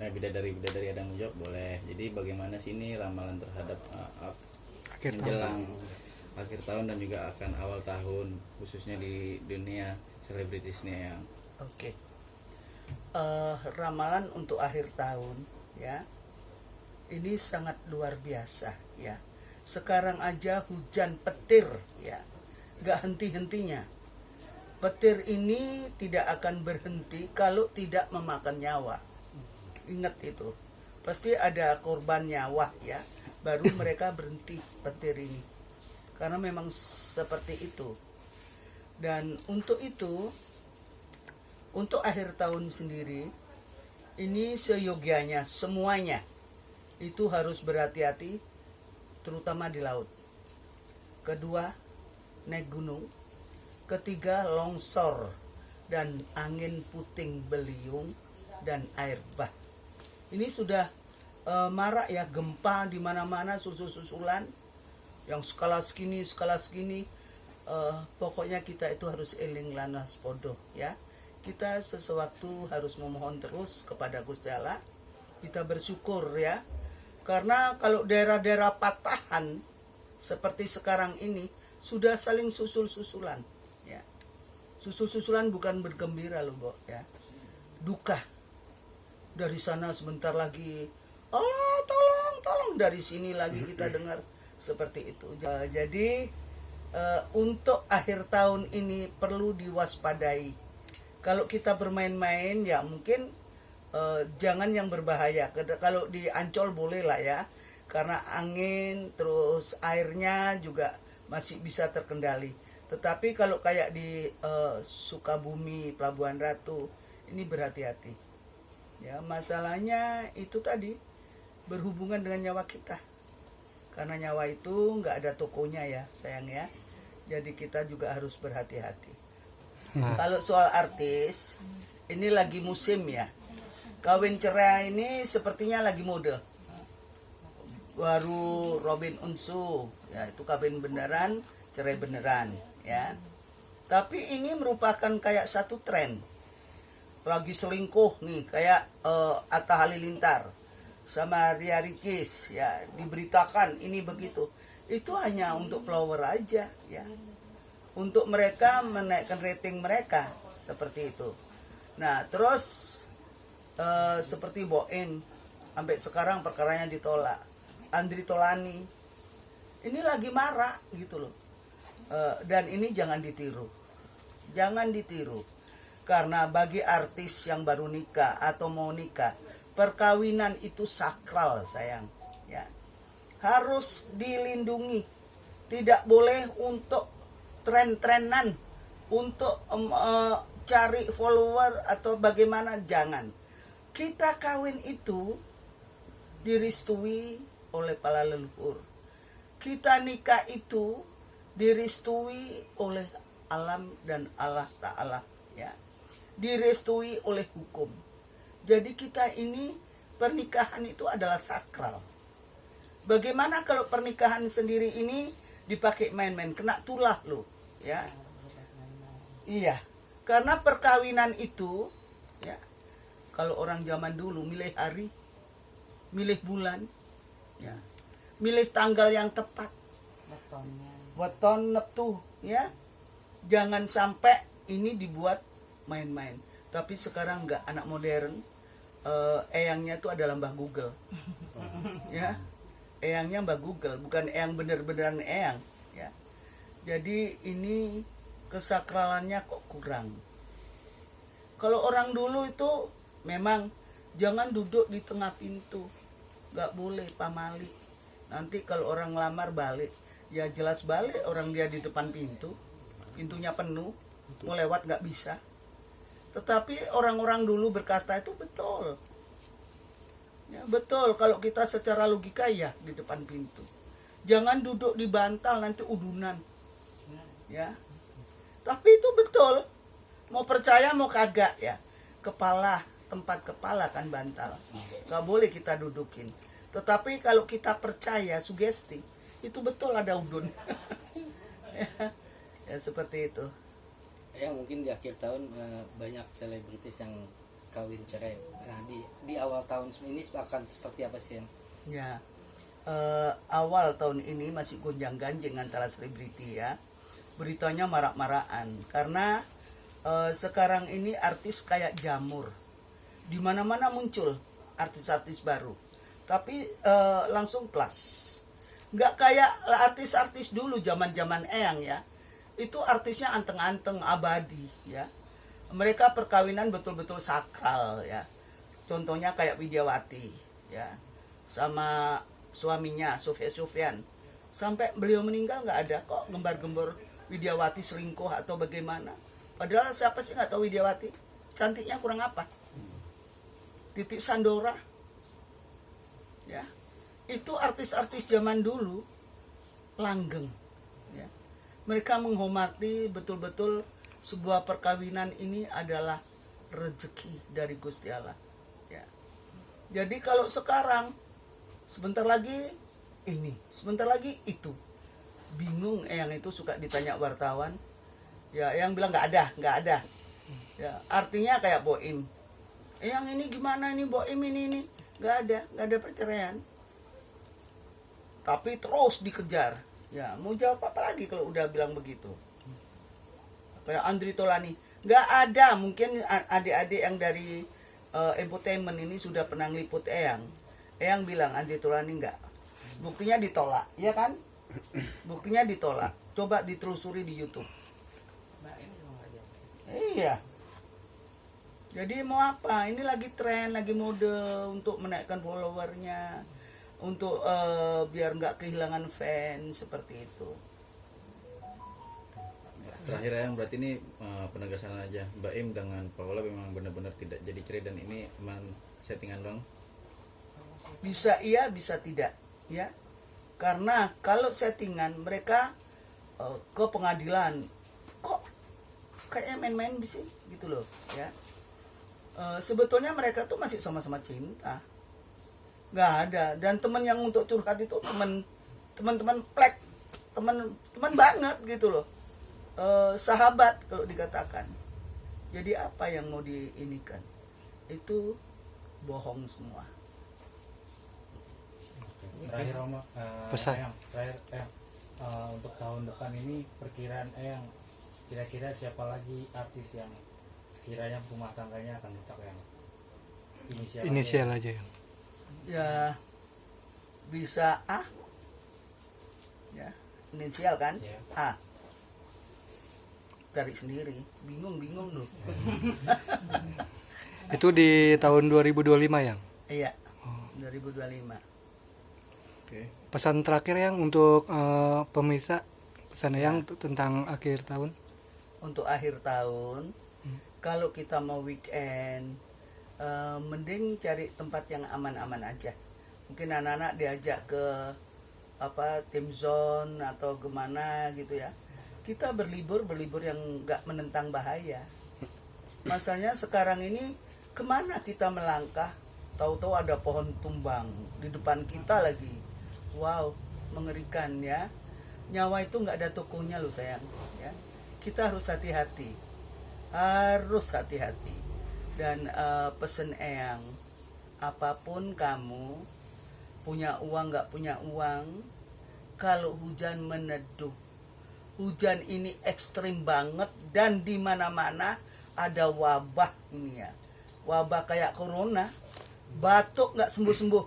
bidadari ada yang menjawab boleh. Jadi bagaimana sih ini ramalan terhadap menjelang akhir tahun dan juga akan awal tahun khususnya di dunia selebritis nih yang Oke. Ramalan untuk akhir tahun ya. Ini sangat luar biasa ya. Sekarang aja hujan petir ya. Gak henti-hentinya. Petir ini tidak akan berhenti kalau tidak memakan nyawa. Ingat itu. Pasti ada korban nyawa ya. Baru mereka berhenti petir ini. Karena memang seperti itu. Dan untuk itu, untuk akhir tahun sendiri, ini seyogianya semuanya itu harus berhati-hati, terutama di laut. Kedua, naik gunung. Ketiga, longsor dan angin puting beliung dan air bah. Ini sudah marak ya, gempa di mana-mana susul-susulan yang skala segini. Pokoknya kita itu harus eling lanas podo ya. Kita sesuatu harus memohon terus kepada Gusti Allah. Kita bersyukur ya. Karena kalau daerah-daerah patahan seperti sekarang ini sudah saling susul-susulan ya. Susul-susulan bukan bergembira loh, Bo ya. Duka. Dari sana sebentar lagi, oh tolong dari sini lagi kita dengar seperti itu. Jadi untuk akhir tahun ini perlu diwaspadai. Kalau kita bermain-main ya mungkin jangan yang berbahaya. Kalau di Ancol boleh lah ya, karena angin terus airnya juga masih bisa terkendali. Tetapi kalau kayak di Sukabumi, Pelabuhan Ratu, ini berhati-hati. Ya, masalahnya itu tadi berhubungan dengan nyawa kita. Karena nyawa itu nggak ada tokonya ya, sayang ya. Jadi kita juga harus berhati-hati. Kalau soal artis, ini lagi musim ya. Kawin cerai ini sepertinya lagi mode. Baru Robin Unsu, ya itu kawin beneran, cerai beneran, ya. Tapi ini merupakan kayak satu tren. Lagi selingkuh nih, kayak Atta Halilintar sama Ria Ricis, ya diberitakan ini begitu. Itu hanya untuk follower aja, ya. Untuk mereka menaikkan rating mereka seperti itu. Nah, terus seperti Boim, sampai sekarang perkaranya ditolak. Andri Tolani, ini lagi marah gitu loh. Dan ini jangan ditiru, karena bagi artis yang baru nikah atau mau nikah, perkawinan itu sakral sayang, ya harus dilindungi, tidak boleh untuk tren-trenan, untuk cari follower atau bagaimana, jangan. Kita kawin itu direstui oleh para leluhur. Kita nikah itu direstui oleh alam dan Allah Ta'ala, ya. Direstui oleh hukum. Jadi kita ini pernikahan itu adalah sakral. Bagaimana kalau pernikahan sendiri ini dipakai main-main, kena tulah loh, ya. Iya, karena perkawinan itu, ya. Kalau orang zaman dulu milih hari, milih bulan, ya, milih tanggal yang tepat, weton neptu, ya. Jangan sampai ini dibuat main-main. Tapi sekarang enggak, anak modern, eyangnya itu adalah Mbah Google, ya. Eyangnya Mbah Google, bukan eyang bener-beneran eyang, ya. Jadi ini kesakralannya kok kurang. Kalau orang dulu itu memang jangan duduk di tengah pintu, nggak boleh pamali. Nanti kalau orang ngelamar balik, ya jelas balik, orang dia di depan pintu, pintunya penuh, mau lewat nggak bisa. Tetapi orang-orang dulu berkata itu betul. Ya, betul kalau kita secara logika ya di depan pintu. Jangan duduk di bantal, nanti udunan. Ya. Tapi itu betul. Mau percaya mau kagak ya. Kepala, tempat kepala kan bantal. Gak boleh kita dudukin. Tetapi kalau kita percaya sugesti, itu betul ada udun. Ya seperti itu. Yang mungkin di akhir tahun banyak selebritis yang kawin cerai. Nah, di awal tahun ini akan seperti apa sih, Yang? Ya, awal tahun ini masih gonjang-ganjing antara selebriti ya. Beritanya marak-marakan karena sekarang ini artis kayak jamur. Di mana-mana muncul artis-artis baru. Tapi langsung plus. Nggak kayak artis-artis dulu zaman-zaman Eyang ya. Itu artisnya anteng-anteng abadi ya. Mereka perkawinan betul-betul sakral ya. Contohnya kayak Widiawati ya. Sama suaminya Sufyan. Sampai beliau meninggal nggak ada kok gembar-gembor Widiawati selingkuh atau bagaimana. Padahal siapa sih nggak tahu Widiawati? Cantiknya kurang apa? Titik Sandora. Ya. Itu artis-artis zaman dulu langgeng ya. Mereka menghormati betul-betul sebuah perkawinan ini adalah rezeki dari Gusti Allah ya. Jadi kalau sekarang sebentar lagi ini, sebentar lagi itu, bingung yang itu suka ditanya wartawan ya, yang bilang nggak ada ya, artinya kayak Boim, yang ini gimana ini Boim ini nggak ada perceraian. Tapi terus dikejar. Ya, mau jawab apa lagi kalau udah bilang begitu? Kayak Andri Tolani, nggak ada. Mungkin adik-adik yang dari entertainment ini sudah pernah ngeliput Eyang. Eyang bilang Andri Tolani nggak. Buktinya ditolak, ya kan? Buktinya ditolak. Coba ditelusuri di YouTube. Iya. Jadi mau apa? Ini lagi tren, lagi mode untuk menaikkan followernya. Untuk biar nggak kehilangan fans seperti itu. Terakhir yang berarti ini penegasan aja, Mbak Im dengan Paula memang benar-benar tidak jadi cerai dan ini emang settingan dong? Bisa iya, bisa tidak, ya. Karena kalau settingan mereka ke pengadilan, kok kayak main-main bisa gitu loh, ya. Sebetulnya mereka tuh masih sama-sama cinta. Nggak ada, dan teman yang untuk curhat itu teman-teman plek, teman banget gitu loh, sahabat kalau dikatakan. Jadi apa yang mau diinikan itu bohong semua. Terakhir Romo, Pesan. Eyang, untuk tahun depan ini perkiraan Eyang, kira-kira siapa lagi artis yang sekiranya rumah tangganya akan retak yang Inisial aja ya. Ya bisa A ya, inisial kan Ya. A, cari sendiri, bingung loh. Itu di tahun 2025 yang. Iya, 2025. Oke. Pesan terakhir yang untuk pemirsa, pesan yang tentang akhir tahun. Untuk akhir tahun, kalau kita mau weekend, mending cari tempat yang aman-aman aja. Mungkin anak-anak diajak ke tim zone atau kemana gitu ya. Kita berlibur yang nggak menentang bahaya. Masalahnya sekarang ini kemana kita melangkah, tahu-tahu ada pohon tumbang di depan kita lagi. Wow, mengerikan ya. Nyawa itu nggak ada tokonya loh sayang. Ya, kita harus hati-hati. Dan pesen Eyang, apapun kamu, punya uang nggak punya uang, kalau hujan meneduh, hujan ini ekstrim banget dan di mana-mana ada wabah ini ya, wabah kayak corona, batuk nggak sembuh-sembuh,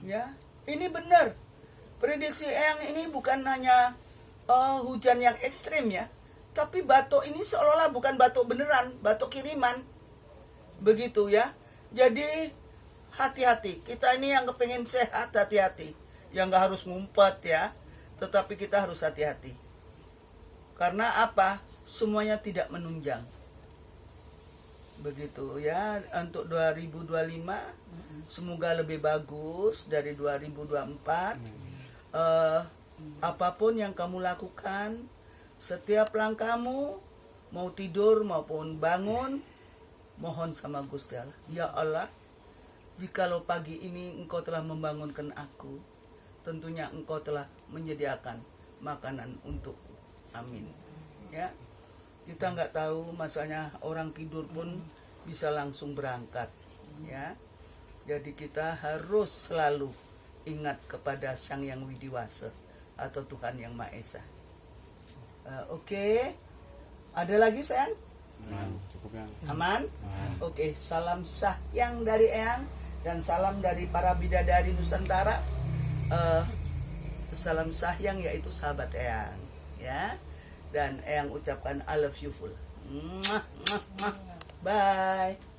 ya ini benar. Prediksi Eyang ini bukan hanya hujan yang ekstrim ya, tapi batuk ini seolah-olah bukan batuk beneran, batuk kiriman. Begitu ya. Jadi hati-hati. Kita ini yang kepengen sehat, hati-hati. Yang gak harus ngumpet ya. Tetapi kita harus hati-hati. Karena apa? Semuanya tidak menunjang. Begitu ya. Untuk 2025 semoga lebih bagus dari 2024. Apapun yang kamu lakukan, setiap langkahmu, mau tidur maupun bangun, mohon sama Gusti Allah, ya Allah, jikalau pagi ini Engkau telah membangunkan aku, tentunya Engkau telah menyediakan makanan untukku. Amin. Ya, kita nggak tahu, masanya orang tidur pun bisa langsung berangkat, ya. Jadi kita harus selalu ingat kepada Sang Yang Widiwasa atau Tuhan Yang Maha Esa. Oke. Ada lagi sayang? Aman? Oke, salam sayang dari Eyang dan salam dari para bidadari Nusantara. Salam sayang yaitu sahabat Eyang, ya. Dan Eyang ucapkan I love you full. Bye.